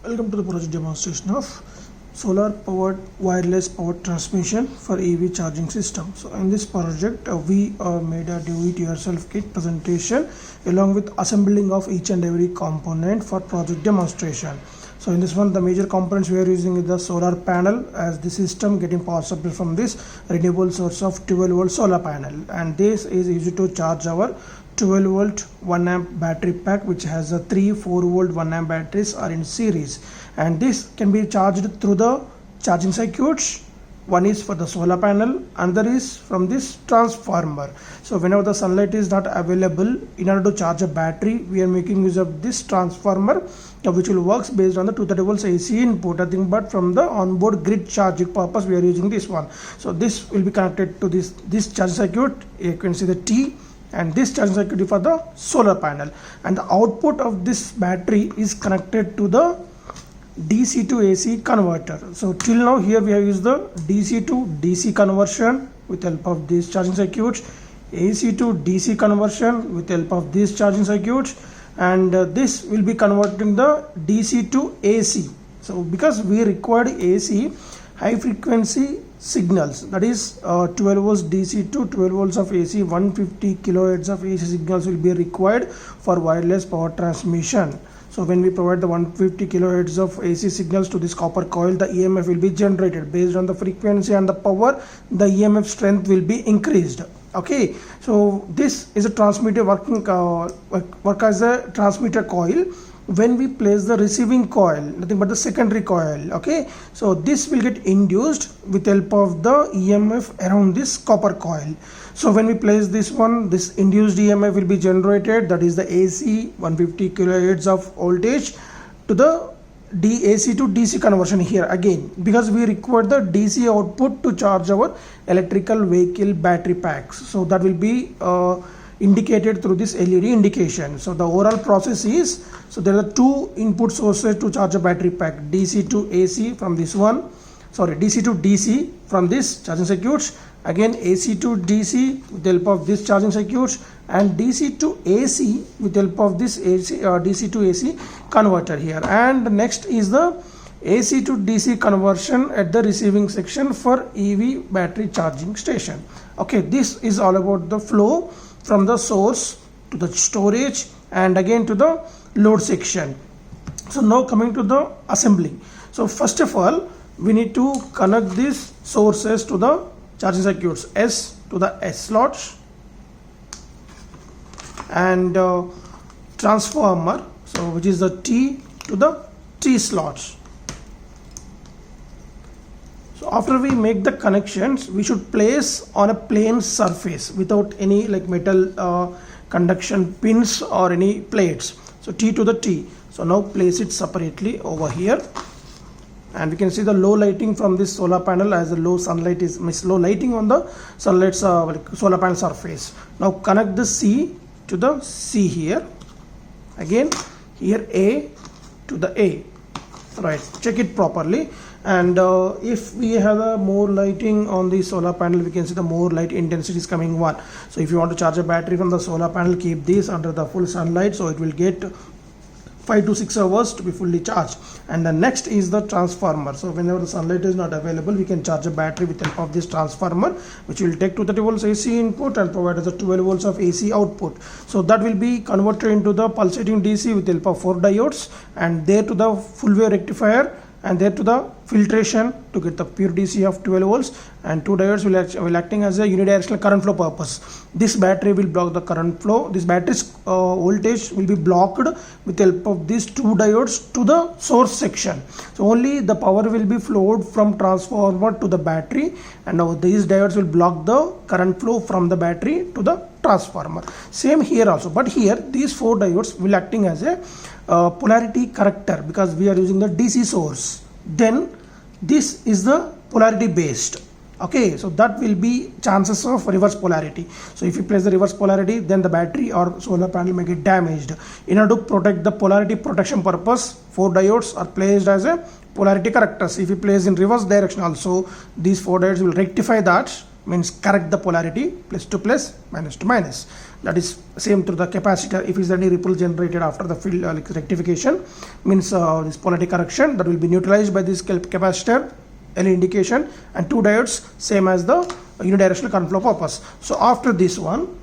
Welcome to the project demonstration of solar powered wireless power transmission for EV charging system. So in this project we made a do-it-yourself kit presentation along with assembling of each and every component for project demonstration. So in this one, the major components we are using is the solar panel, as the system getting power supply from this renewable source of 12 volt solar panel, and this is used to charge our 12 volt 1 amp battery pack, which has a 4 volt 1 amp batteries are in series, and this can be charged through the charging circuits. One is for the solar panel, another is from this transformer. So whenever the sunlight is not available, in order to charge a battery, we are making use of this transformer, which will works based on the 230 volts AC input. Nothing but from the onboard grid charging purpose we are using this one. So this will be connected to this charging circuit. You can see the T, and this charging circuit is for the solar panel, and the output of this battery is connected to the DC to AC converter. So till now here we have used the DC to DC conversion with help of these charging circuits, AC to DC conversion with help of these charging circuits, and this will be converting the DC to AC. So because we required AC high frequency signals, that is 12 volts DC to 12 volts of AC, 150 kilohertz of AC signals will be required for wireless power transmission. So when we provide the 150 kilohertz of AC signals to this copper coil, the EMF will be generated based on the frequency and the power. The EMF strength will be increased. Okay, so this is a transmitter work as a transmitter coil. When we place the receiving coil, nothing but the secondary coil. Okay, so this will get induced with help of the EMF around this copper coil. So when we place this one, this induced EMF will be generated, that is the AC 150 kilohertz of voltage to the AC to DC conversion here again, because we require the DC output to charge our electrical vehicle battery packs. So that will be indicated through this LED indication. So the overall process is, so there are two input sources to charge a battery pack, DC to AC from this one, DC to DC from this charging circuits, again AC to DC with the help of this charging circuits, and DC to AC with the help of this DC to AC converter here. And next is the AC to DC conversion at the receiving section for EV battery charging station. Okay, this is all about the flow from the source to the storage and again to the load section. So now coming to the assembly. So first of all, we need to connect these sources to the charging circuits, S to the S slots, and transformer, so which is the T to the T slots. So after we make the connections, we should place on a plain surface without any like metal conduction pins or any plates. So T to the T. So now place it separately over here, and we can see the low lighting from this solar panel, as the low sunlight is low lighting on the sunlight solar panel surface. Now connect the C to the C here, again here A to the A, right? Check it properly, and if we have a more lighting on the solar panel, we can see the more light intensity is coming one. So if you want to charge a battery from the solar panel, keep this under the full sunlight, so it will get 5 to 6 hours to be fully charged. And the next is the transformer. So whenever the sunlight is not available, we can charge a battery with the help of this transformer, which will take 230 volts AC input and provide us the 12 volts of AC output. So that will be converted into the pulsating DC with the help of 4 diodes, and there to the full wave rectifier, and there to the filtration to get the pure DC of 12 volts, and 2 diodes will acting as a unidirectional current flow purpose. This battery will block the current flow. This battery's voltage will be blocked with the help of these 2 diodes to the source section. So only the power will be flowed from transformer to the battery, and now these diodes will block the current flow from the battery to the transformer. Same here also, but here these 4 diodes will acting as a polarity corrector, because we are using the DC source. Then this is the polarity based. Okay, so that will be chances of reverse polarity. So if you place the reverse polarity, then the battery or solar panel may get damaged. In order to protect the polarity protection purpose, 4 diodes are placed as a polarity correctors. If you place in reverse direction also, these 4 diodes will rectify that, means correct the polarity, plus to plus, minus to minus. that is same to the capacitor. If is any ripple generated after the field like rectification, means this polarity correction, that will be neutralized by this capacitor, any indication, and 2 diodes same as the unidirectional current flow purpose. So after this one,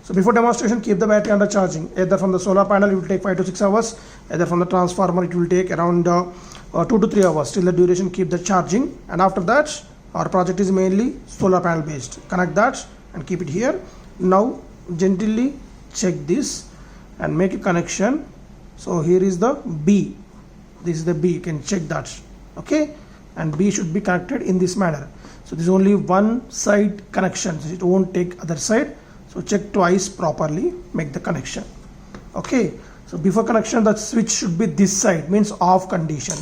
so before demonstration, keep the battery under charging. Either from the solar panel it will take 5 to 6 hours, either from the transformer it will take around 2 to 3 hours. Till the duration, keep the charging. And after that, our project is mainly solar panel based. Connect that and keep it here. Now gently check this and make a connection. So here is the B, this is the B, you can check that, okay, and B should be connected in this manner. So this is only one side connection, so it won't take other side. So check twice properly, make the connection, okay. So before connection, the switch should be this side, means off condition,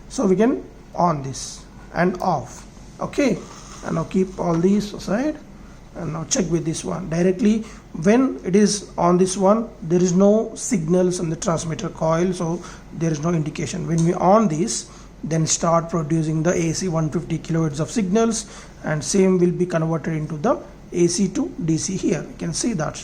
so we can on this and off, okay. And now keep all these aside and now check with this one directly. When it is on this one, there is no signals on the transmitter coil, so there is no indication. When we on this, then start producing the AC 150 kilohertz of signals, and same will be converted into the AC to DC here. You can see that.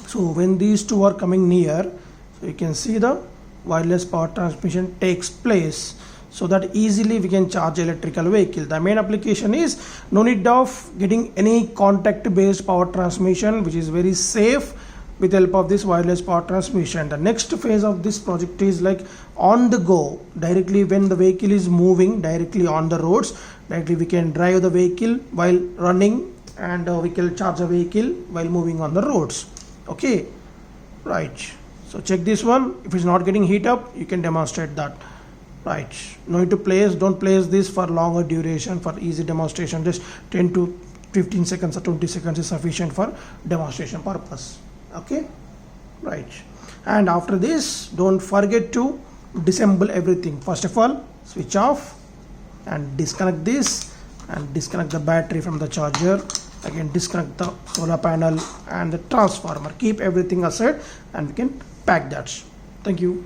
So when these two are coming near, so you can see the wireless power transmission takes place, so that easily we can charge electrical vehicle. The main application is no need of getting any contact based power transmission, which is very safe with the help of this wireless power transmission. The next phase of this project is like on the go, directly when the vehicle is moving directly on the roads, directly we can drive the vehicle while running, and we can charge the vehicle while moving on the roads, okay, right. So check this one. If it's not getting heat up, you can demonstrate that, right. No need to place, don't place this for longer duration. For easy demonstration, just 10 to 15 seconds or 20 seconds is sufficient for demonstration purpose, okay, right. And after this, don't forget to disassemble everything. First of all, switch off and disconnect this, and disconnect the battery from the charger. Again, disconnect the solar panel and the transformer. Keep everything aside and we can pack that. Thank you.